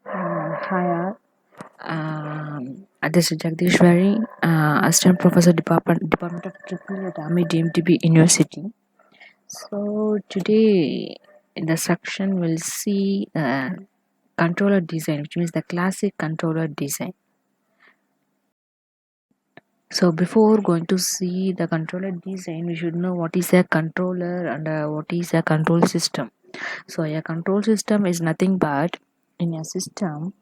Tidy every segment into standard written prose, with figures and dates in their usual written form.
Hi, all. This is Jagdishwari, Assistant Professor Department of Triple at AMI DMTB University. So today in the section we'll see controller design, which means the classic controller design. So before going to see the controller design, we should know what is a controller and what is a control system. So a control system is nothing but in a system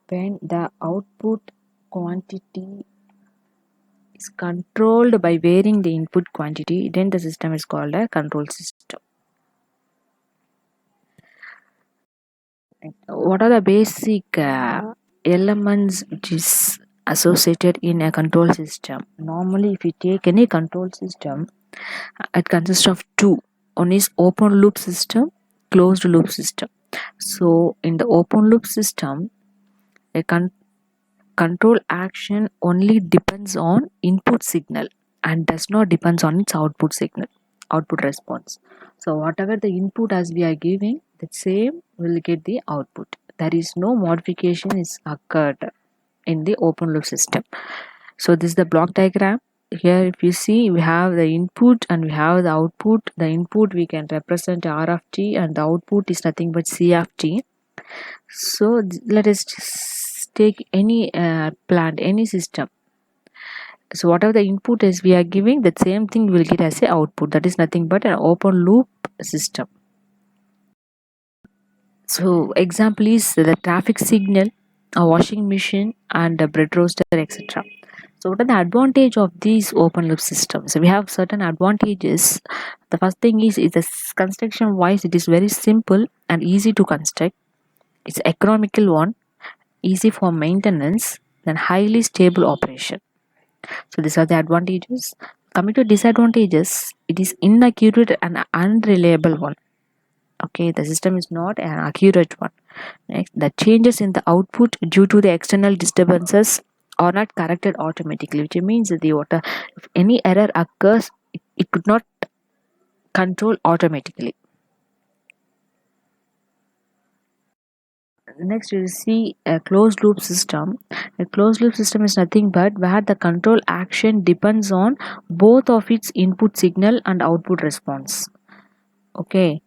when the output quantity is controlled by varying the input quantity, then the system is called a control system. What are the basic elements which is associated in a control system? Normally, if you take any control system, it consists of two. One is open loop system, closed loop system. So in the open loop system, a control action only depends on input signal and does not depends on its output signal, output response. So whatever the input as we are giving, the same will get the output. There is no modification is occurred in the open loop system. So this is the block diagram. Here if you see, we have the input and we have the output. The input we can represent R of t and the output is nothing but C of t. So let us just take any plant, any system. So whatever the input is we are giving, that same thing we will get as a output. That is nothing but an open loop system. So example is the traffic signal, a washing machine and a bread roaster, etc. So what are the advantage of these open loop systems? So we have certain advantages. The first thing is the construction wise, it is very simple and easy to construct. It's economical one, easy for maintenance, then highly stable operation. So these are the advantages. Coming to disadvantages, it is inaccurate and unreliable one. Okay, the system is not an accurate one. Next, the changes in the output due to the external disturbances are not corrected automatically, which means that if any error occurs, it could not control automatically. Next, you will see a closed loop system. A closed loop system is nothing but where the control action depends on both of its input signal and output response. Okay,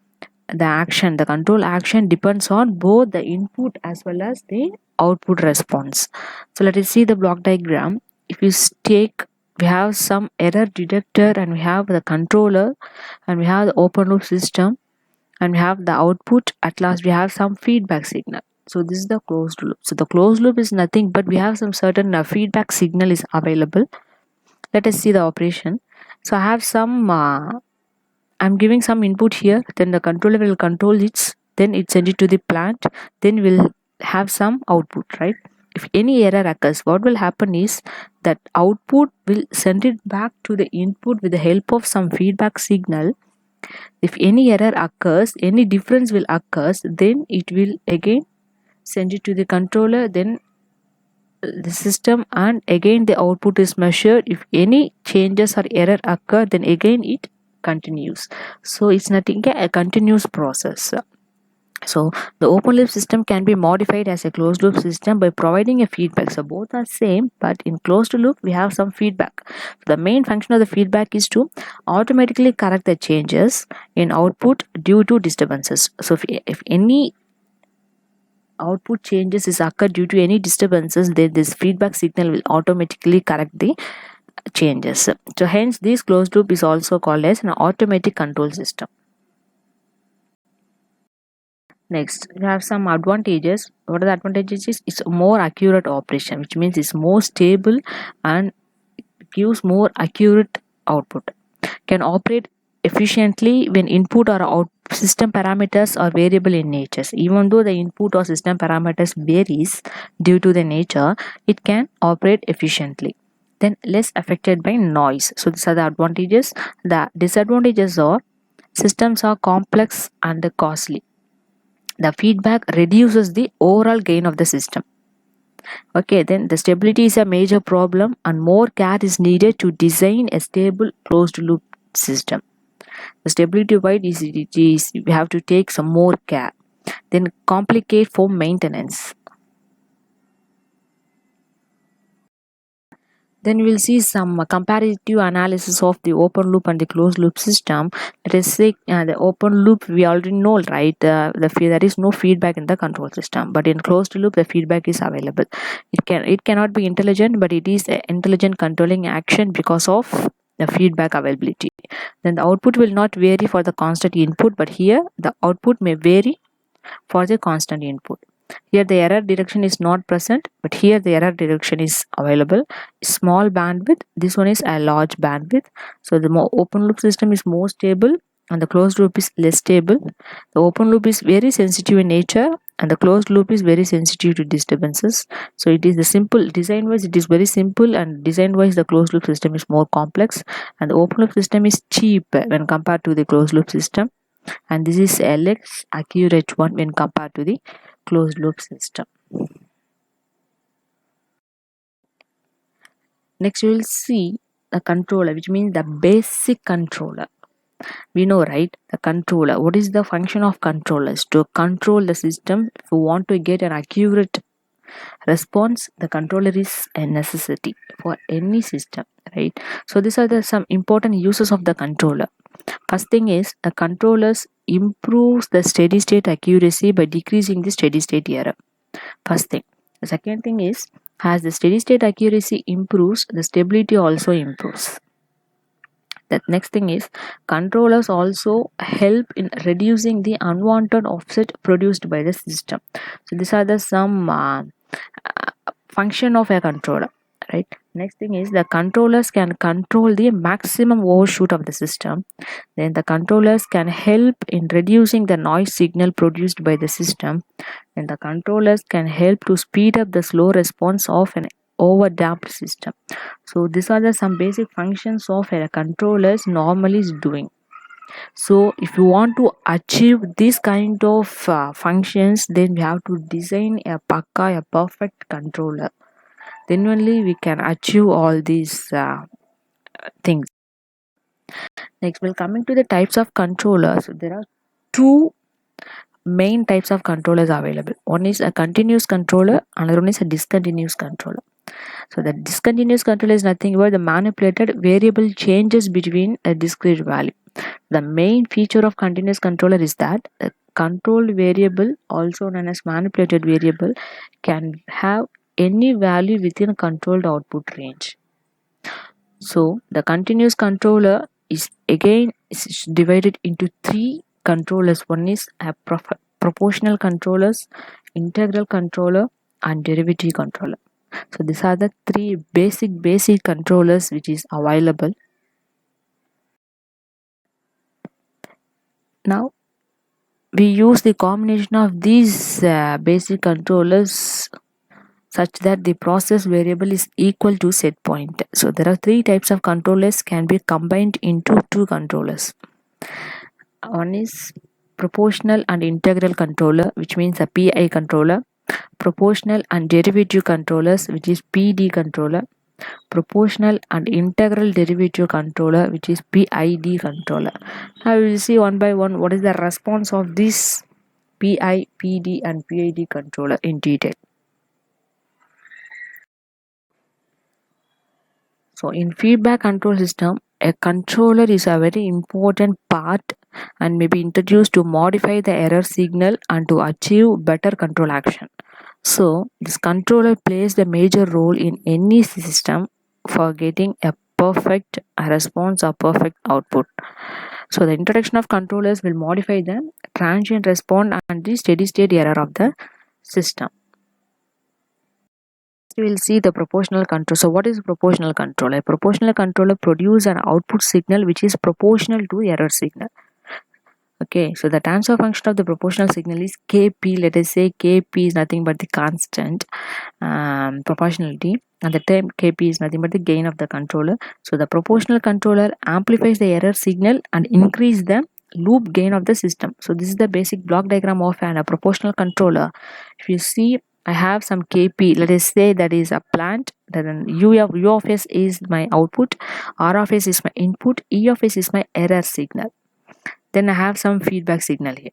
the control action depends on both the input as well as the output response. So let us see the block diagram. If you take, we have some error detector and we have the controller and we have the open loop system and we have the output. At last we have some feedback signal. So this is the closed loop. So the closed loop is nothing but we have some certain feedback signal is available. Let us see the operation. So I have some I'm giving some input here, then the controller will control it, then it send it to the plant, then we'll have some output, right? If any error occurs, what will happen is that output will send it back to the input with the help of some feedback signal. If any error occurs, any difference will occurs, then it will again send it to the controller, then the system, and again the output is measured. If any changes or error occur, then again it continues. So it's nothing a continuous process. So the open loop system can be modified as a closed loop system by providing a feedback. So both are same, but in closed loop we have some feedback. The main function of the feedback is to automatically correct the changes in output due to disturbances. So if any output changes is occurred due to any disturbances, then this feedback signal will automatically correct the changes. So hence this closed loop is also called as an automatic control system. Next, we have some advantages. What are the advantages? Is it's more accurate operation, which means it's more stable and gives more accurate output. Can operate efficiently when input or out system parameters are variable in nature. Even though the input or system parameters varies due to the nature, it can operate efficiently. Then less affected by noise. So these are the advantages. The disadvantages are systems are complex and costly. The feedback reduces the overall gain of the system. Okay, then the stability is a major problem and more care is needed to design a stable closed loop system. The stability wise we have to take some more care. then complicate for maintenance. Then we'll see some comparative analysis of the open loop and the closed loop system. Let us say the open loop we already know, right? There is no feedback in the control system, but in closed loop the feedback is available. It cannot be intelligent, but it is intelligent controlling action because of the feedback availability. Then the output will not vary for the constant input, but here the output may vary for the constant input. Here the error detection is not present, but here the error detection is available. Small bandwidth, this one is a large bandwidth. So the more open loop system is more stable and the closed loop is less stable. The open loop is very sensitive in nature and the closed loop is very sensitive to disturbances. So it is the simple design wise, it is very simple, and design wise the closed loop system is more complex, and the open loop system is cheap when compared to the closed loop system, and this is a less accurate one when compared to the closed loop system. Next we will see the controller, which means the basic controller. We know, right, the controller. What is the function of controllers? To control the system. If you want to get an accurate response, the controller is a necessity for any system, right? So these are some important uses of the controller. First thing is the controllers improves the steady state accuracy by decreasing the steady state error. First thing. The second thing is, as the steady state accuracy improves, the stability also improves. The next thing is, controllers also help in reducing the unwanted offset produced by the system. So these are the some function of a controller, right? Next thing is, the controllers can control the maximum overshoot of the system. Then the controllers can help in reducing the noise signal produced by the system, and the controllers can help to speed up the slow response of an overdamped system. So these are the some basic functions of a controllers normally is doing. So if you want to achieve this kind of functions, then we have to design a perfect controller. Then only we can achieve all these things. Next, we're coming to the types of controllers. There are two main types of controllers available. One is a continuous controller, another one is a discontinuous controller. So the discontinuous controller is nothing but the manipulated variable changes between a discrete value. The main feature of continuous controller is that the controlled variable, also known as manipulated variable, can have any value within a controlled output range. So the continuous controller is again divided into three controllers. One is a proportional controllers, integral controller, and derivative controller. So these are the three basic controllers which is available. Now we use the combination of these basic controllers such that the process variable is equal to set point. So there are three types of controllers can be combined into two controllers. One is proportional and integral controller, which means a PI controller. Proportional and derivative controllers, which is PD controller. Proportional and integral derivative controller, which is PID controller. Now we will see one by one what is the response of this PI, PD and PID controller in detail. So in feedback control system, a controller is a very important part and may be introduced to modify the error signal and to achieve better control action. So this controller plays the major role in any system for getting a perfect response or perfect output. So the introduction of controllers will modify the transient response and the steady state error of the system. We will see the proportional control. So what is proportional control? A proportional controller produces an output signal which is proportional to error signal. Okay, so the transfer function of the proportional signal is Kp. Let us say Kp is nothing but the constant proportionality, and the term Kp is nothing but the gain of the controller. So the proportional controller amplifies the error signal and increase the loop gain of the system. So this is the basic block diagram of a proportional controller. If you see, I have some Kp, let us say that is a plant, then U of S is my output, R of S is my input, E of S is my error signal. Then I have some feedback signal here.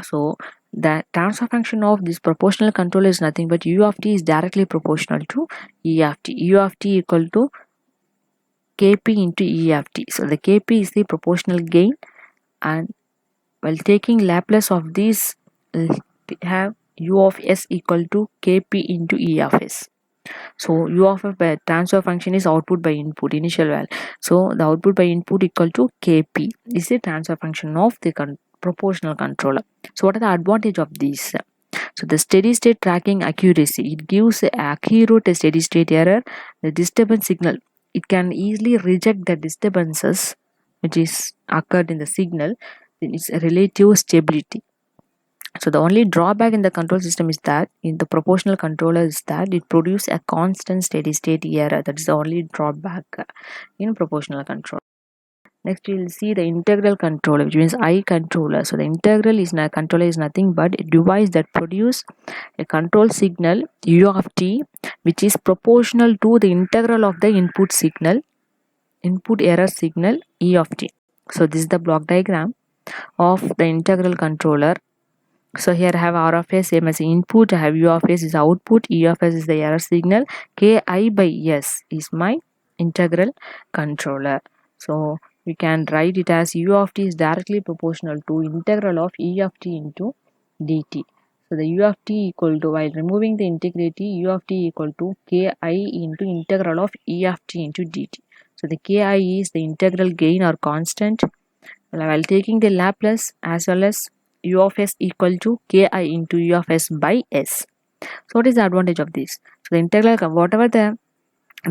So The transfer function of this proportional controller is nothing but u of t is directly proportional to e of t. U of t equal to kp into e of t. So the kp is the proportional gain, and while taking Laplace of these, we have u of s equal to kp into e of s. So u of f by transfer function is output by input, initial value. So the output by input equal to kp is the transfer function of the proportional controller. So what are the advantage of these? So the steady state tracking accuracy, it gives accurate steady state error. The disturbance signal, it can easily reject the disturbances which is occurred in the signal. Then its relative stability. So the only drawback in the control system is that in the proportional controller is that it produces a constant steady state error. That is the only drawback in proportional control. Next we will see the integral controller, which means I controller. So the integral is controller is nothing but a device that produce a control signal u of t, which is proportional to the integral of the input error signal e of t. So this is the block diagram of the integral controller. So here I have R of s same as input, I have U of s is output, E of s is the error signal, Ki by S is my integral controller. So we can write it as U of t is directly proportional to integral of E of t into dt. So the U of t equal to, while removing the integrity, U of t equal to Ki into integral of E of t into dt. So the Ki is the integral gain or constant. While taking the Laplace as well as u of s equal to ki into u of s by s. So what is the advantage of this? So the integral, whatever the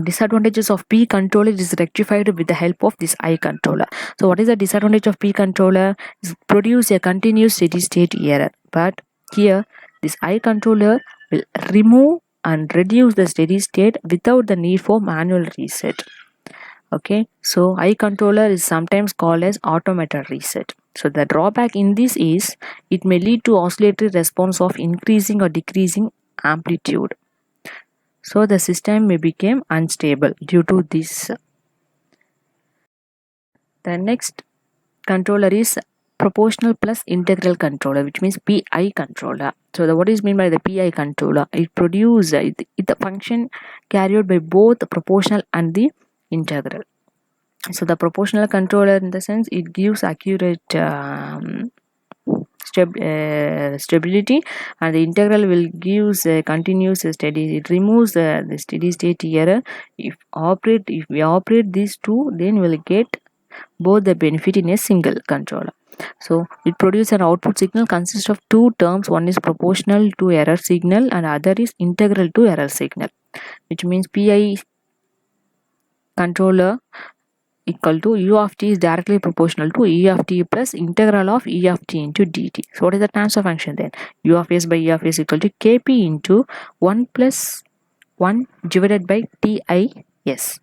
disadvantages of P controller is rectified with the help of this I controller. So what is the disadvantage of P controller? Is produce a continuous steady state error. But here this I controller will remove and reduce the steady state without the need for manual reset. Okay, so I controller is sometimes called as automated reset. So the drawback in this is it may lead to oscillatory response of increasing or decreasing amplitude. So the system may become unstable due to this. The next controller is proportional plus integral controller, which means PI controller. So what is meant by the PI controller? It produces the function carried by both the proportional and the integral. So the proportional controller, in the sense, it gives accurate stability, and the integral will gives a continuous steady. It removes the steady state error. If we operate these two, then we'll get both the benefit in a single controller. So it produces an output signal consists of two terms. One is proportional to error signal and other is integral to error signal, which means PI controller equal to u of t is directly proportional to e of t plus integral of e of t into dt. So what is the transfer function then? U of s by e of s equal to kp into 1 plus 1 divided by tis.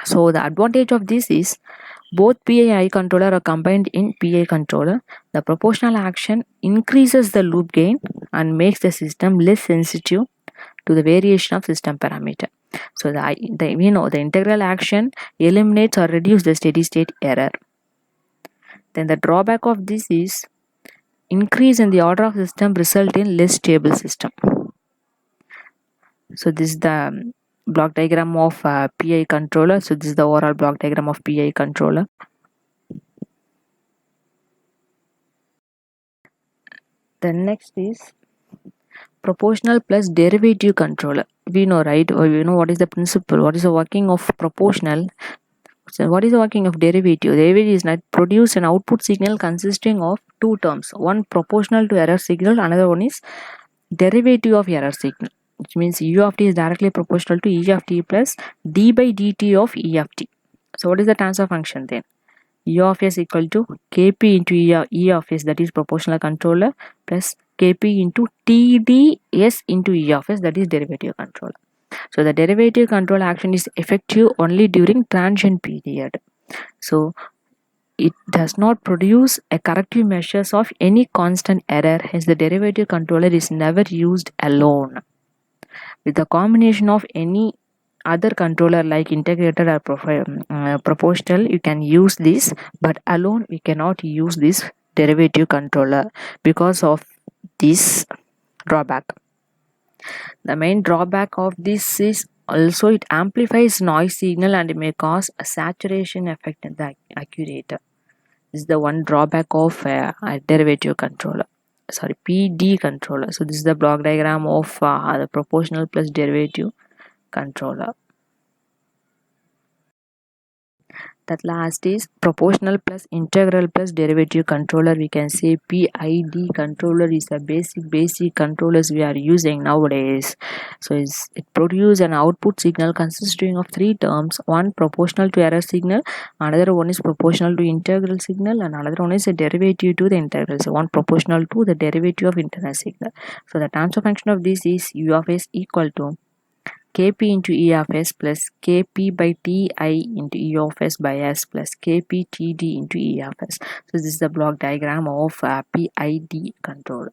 So the advantage of this is both PI controller are combined in PI controller. The proportional action increases the loop gain and makes the system less sensitive to the variation of system parameter. So the integral action eliminates or reduces the steady state error. Then the drawback of this is increase in the order of system result in less stable system. So this is the block diagram of PI controller. So this is the overall block diagram of PI controller. The next is proportional plus derivative controller. We know, right? Or you know what is the principle? What is the working of proportional? So what is the working of derivative? Derivative is not produce an output signal consisting of two terms. One proportional to error signal, another one is derivative of error signal, which means u of t is directly proportional to e of t plus d by dt of e of t. So what is the transfer function then? U of s equal to kp into e of s, that is proportional controller, plus kp into tds into e of s, that is derivative controller. So the derivative control action is effective only during transient period. So it does not produce a corrective measures of any constant error, hence the derivative controller is never used alone. With the combination of any other controller like integrated or proportional, you can use this, but alone we cannot use this derivative controller because of this drawback. The main drawback of this is also it amplifies noise signal and may cause a saturation effect in the actuator. This is the one drawback of a derivative controller. Sorry, PD controller. So this is the block diagram of the proportional plus derivative controller. That last is proportional plus integral plus derivative controller. We can say PID controller is the basic controllers we are using nowadays. So it produces an output signal consisting of three terms: one proportional to error signal, another one is proportional to integral signal, and another one is a derivative to the integral. So one proportional to the derivative of internal signal. So the transfer function of this is U of s equal to Kp into E of s plus Kp by Ti into E of s by s plus Kp Td into E of s. So this is the block diagram of PID control.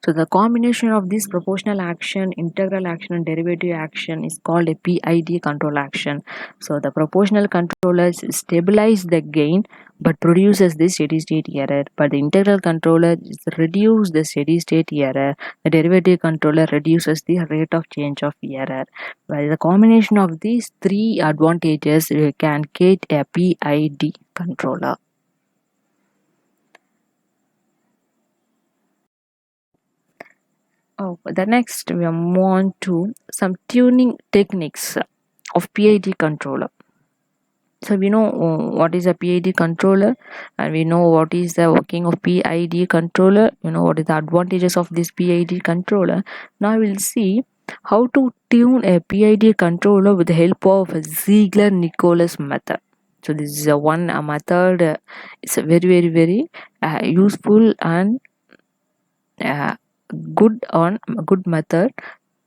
So the combination of this proportional action, integral action and derivative action is called a PID control action. So the proportional controller stabilize the gain but produces the steady state error, but the integral controller reduces the steady state error. The derivative controller reduces the rate of change of error. By the combination of these three advantages, we can get a PID controller. The next we move on to some tuning techniques of PID controller. So we know what is a PID controller, and we know what is the working of PID controller. You know what is the advantages of this PID controller. Now we'll see how to tune a PID controller with the help of a Ziegler-Nichols method. So this is one method. It's a very useful and good method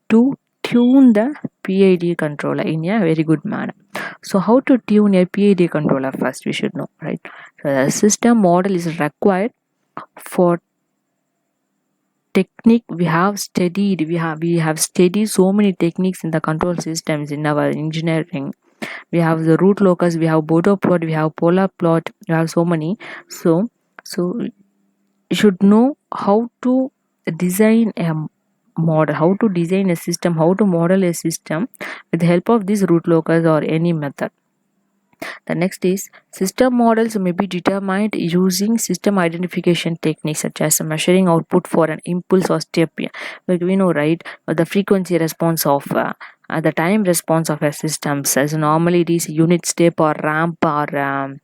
to tune the PID controller in a very good manner. So how to tune a PID controller first we should know, right? So the system model is required for technique we have studied. We have studied so many techniques in the control systems in our engineering. We have the root locus, we have Bordeaux plot, we have polar plot, we have so many. So you should know how to design a model, how to design a system, how to model a system with the help of this root locus or any method. The next is system models may be determined using system identification techniques such as measuring output for an impulse or step. Like we know, right, the frequency response of the time response of a system. As normally it is unit step or ramp or a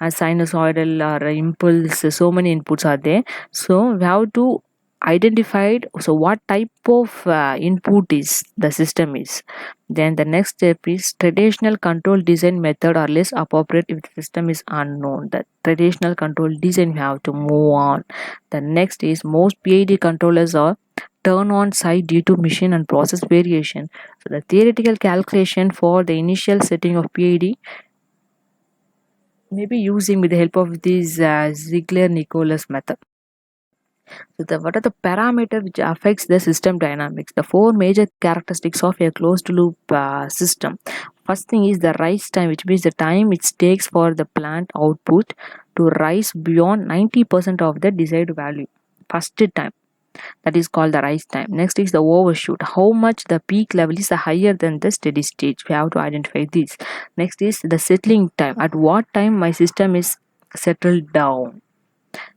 sinusoidal or impulse. So many inputs are there. So we have to identified so what type of input is the system is. Then the next step is traditional control design method are less appropriate if the system is unknown. The traditional control design we have to move on. The next is most PID controllers are turn on site due to machine and process variation. So the theoretical calculation for the initial setting of PID may be using with the help of this Ziegler-Nichols method. So what are the parameters which affects the system dynamics? The four major characteristics of a closed loop system. First thing is the rise time, which means the time it takes for the plant output to rise beyond 90% of the desired value. First time, that is called the rise time. Next is the overshoot, how much the peak level is higher than the steady state. We have to identify this. Next is the settling time, at what time my system is settled down.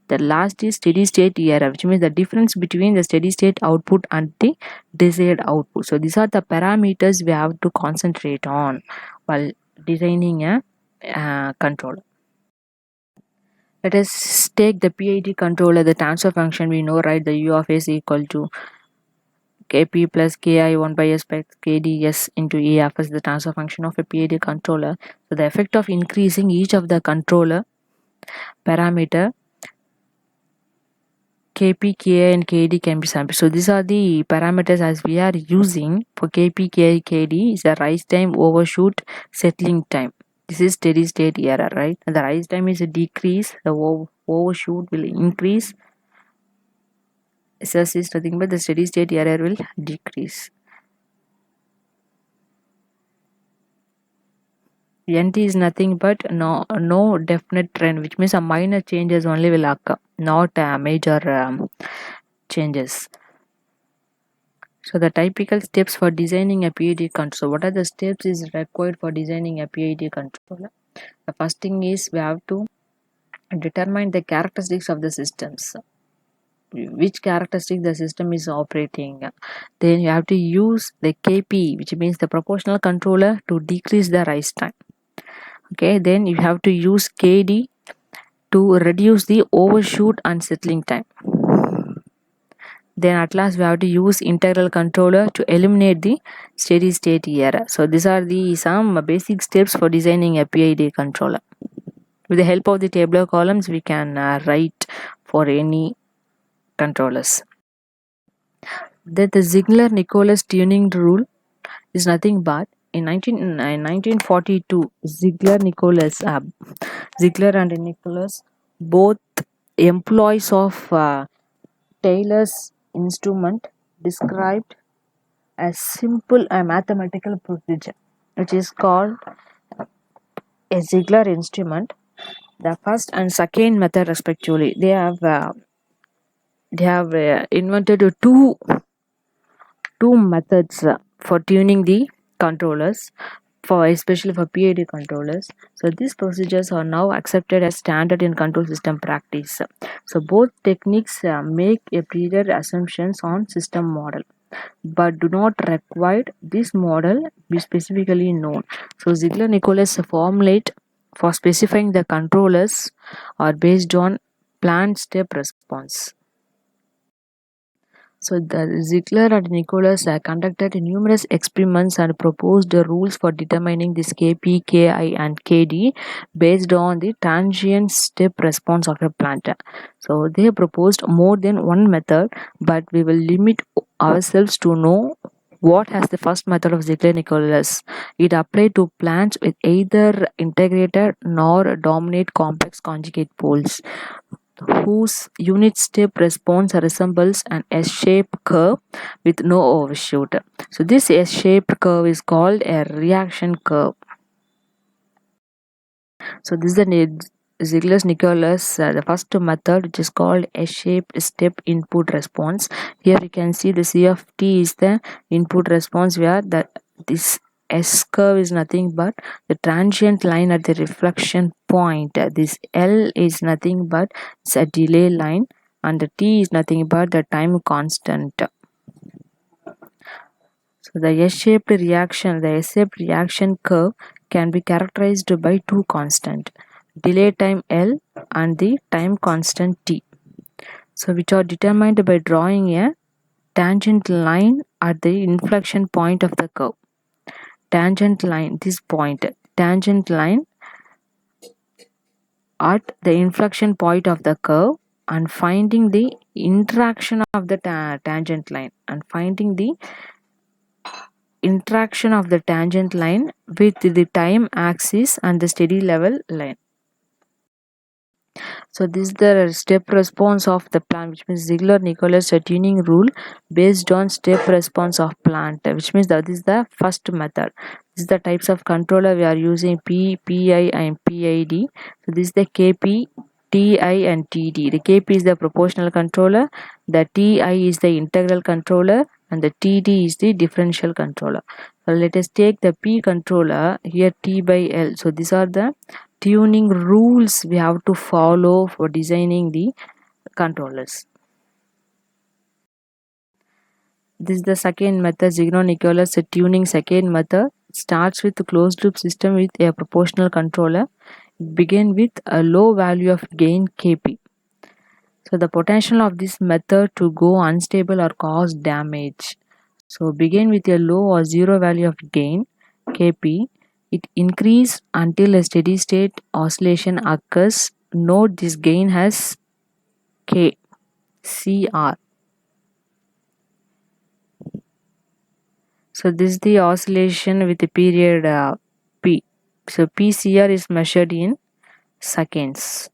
The last is steady state error, which means the difference between the steady state output and the desired output. So these are the parameters we have to concentrate on while designing a controller. Let us take the PID controller, the transfer function we know, right? The U of s equal to Kp plus Ki 1 by s by Kds into E of s, the transfer function of a PID controller. So the effect of increasing each of the controller parameter Kp, Ki and Kd can be sampled. So these are the parameters as we are using for Kp, Ki, Kd is the rise time, overshoot, settling time. This is steady state error, right? And the rise time is a decrease, the overshoot will increase. SS is nothing but the steady state error will decrease. NT is nothing but no definite trend, which means a minor changes only will occur, not major changes. So the typical steps for designing a PID control. What are the steps is required for designing a PID controller? The first thing is we have to determine the characteristics of the systems, which characteristic the system is operating. Then you have to use the KP, which means the proportional controller, to decrease the rise time. Okay, then you have to use KD to reduce the overshoot and settling time. Then at last we have to use integral controller to eliminate the steady state error. So these are the some basic steps for designing a PID controller. With the help of the tabular columns, we can write for any controllers. Then the Ziegler-Nicholas tuning rule is nothing but in 1942, Ziegler and Nicholas, both employees of Taylor's instrument, described a simple mathematical procedure which is called a Ziegler instrument. The first and second method respectively, they have invented two methods for tuning the controllers, for especially for PID controllers. So these procedures are now accepted as standard in control system practice. So both techniques make a prior assumptions on system model, but do not require this model be specifically known. So Ziegler-Nicholas formulate for specifying the controllers are based on planned step response. So the Ziegler and Nicholas conducted numerous experiments and proposed the rules for determining this Kp, Ki and Kd based on the transient step response of a plant. So they proposed more than one method, but we will limit ourselves to know what has the first method of Ziegler-Nicholas. It applied to plants with either integrated nor dominant complex conjugate poles, whose unit step response resembles an S-shaped curve with no overshoot. So this S-shaped curve is called a reaction curve. So this is the Ziegler-Nicholas, the first method, which is called S-shaped step input response. Here you can see the CFT is the input response, where this S curve is nothing but the transient line at the reflection point. This L is nothing but it's a delay line, and the T is nothing but the time constant. So the S-shaped reaction curve can be characterized by two constants, delay time L and the time constant T. So which are determined by drawing a tangent line at the inflection point of the curve. Tangent line at the inflection point of the curve, and finding the interaction of the tangent line with the time axis and the steady level line. So this is the step response of the plant, which means Ziegler-Nicholas tuning rule based on step response of plant, which means that is the first method. This is the types of controller we are using: P, PI and PID. So this is the KP, TI and TD. The KP is the proportional controller, the TI is the integral controller, and the TD is the differential controller. So let us take the P controller here, T by L. So these are the tuning rules we have to follow for designing the controllers. This is the second method, Ziegler-Nicholas tuning second method. It starts with a closed loop system with a proportional controller. It begins with a low value of gain Kp. So the potential of this method to go unstable or cause damage. So begin with a low or zero value of gain Kp. It increases until a steady state oscillation occurs. Note this gain has K, Cr. So this is the oscillation with the period P. So PCR is measured in seconds.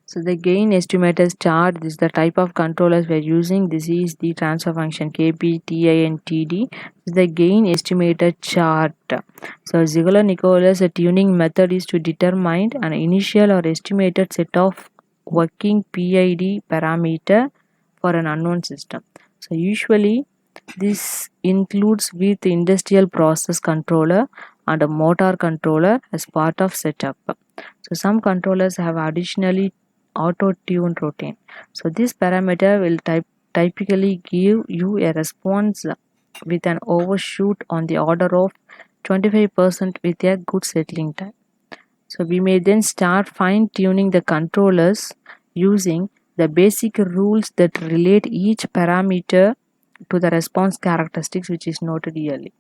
So the gain estimators chart, this is the type of controllers we are using. This is the transfer function Kp, Ti and Td. This is the gain estimator chart. So Ziegler-Nicholas tuning method is to determine an initial or estimated set of working PID parameter for an unknown system. So usually this includes with industrial process controller and a motor controller as part of setup. So some controllers have additionally auto-tune routine. So this parameter will typically give you a response with an overshoot on the order of 25% with a good settling time. So we may then start fine-tuning the controllers using the basic rules that relate each parameter to the response characteristics which is noted early.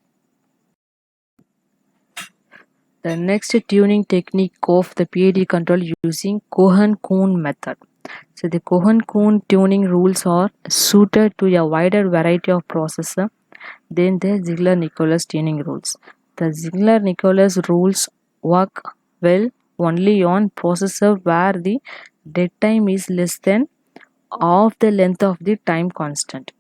The next tuning technique of the PID control using Cohen-Coon method. So the Cohen-Coon tuning rules are suited to a wider variety of processor than the Ziegler-Nicholas tuning rules. The Ziegler-Nicholas rules work well only on processor where the dead time is less than half the length of the time constant.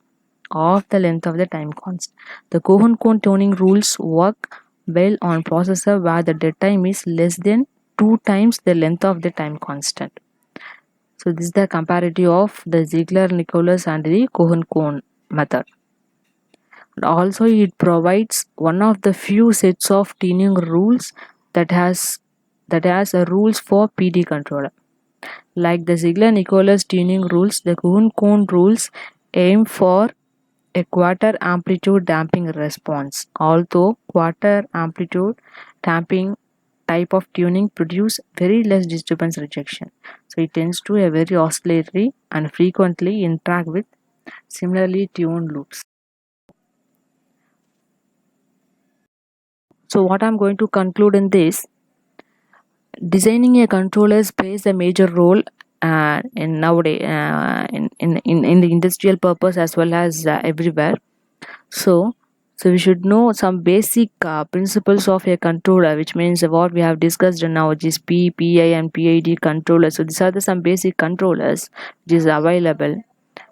The Cohen-Coon tuning rules work well on processor where the dead time is less than 2 times the length of the time constant. So this is the comparative of the Ziegler-Nicholas and the Cohen-Coon method. And also it provides one of the few sets of tuning rules that has a rules for PD controller. Like the Ziegler-Nicholas tuning rules, the Cohen-Coon rules aim for a quarter amplitude damping response. Although quarter amplitude damping type of tuning produce very less disturbance rejection. So it tends to a very oscillatory and frequently interact with similarly tuned loops. So what I'm going to conclude in this, designing a controller plays a major role in nowadays in the industrial purpose as well as everywhere. So we should know some basic principles of a controller, which means what we have discussed now, which is P, PI and PID controllers. So these are some basic controllers which is available.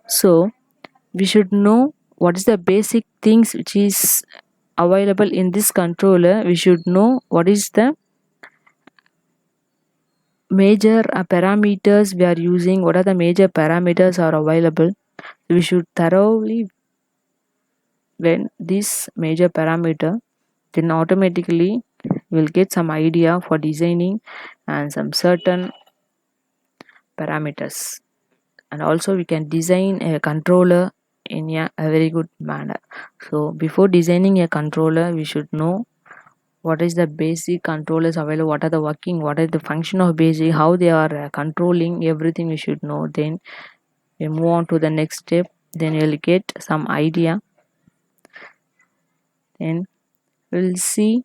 So we should know what is the basic things which is available in this controller. We should know what is the major parameters we are using, what are the major parameters are available. We should thoroughly when this major parameter, then automatically we'll get some idea for designing and some certain parameters. And also we can design a controller in a very good manner. So before designing a controller, we should know what is the basic controllers available, what are the working, what is the function of basic, how they are controlling, everything we should know. Then we move on to the next step, then you'll get some idea. Then we'll see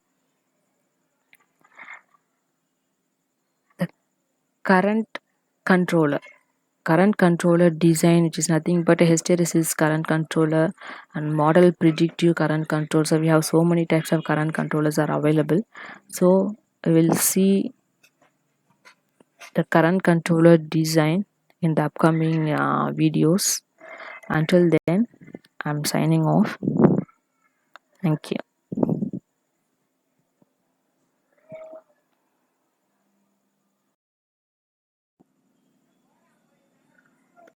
the current controller design, which is nothing but a hysteresis current controller and model predictive current control. So we have so many types of current controllers are available. So we will see the current controller design in the upcoming videos. Until then, I'm signing off. Thank you.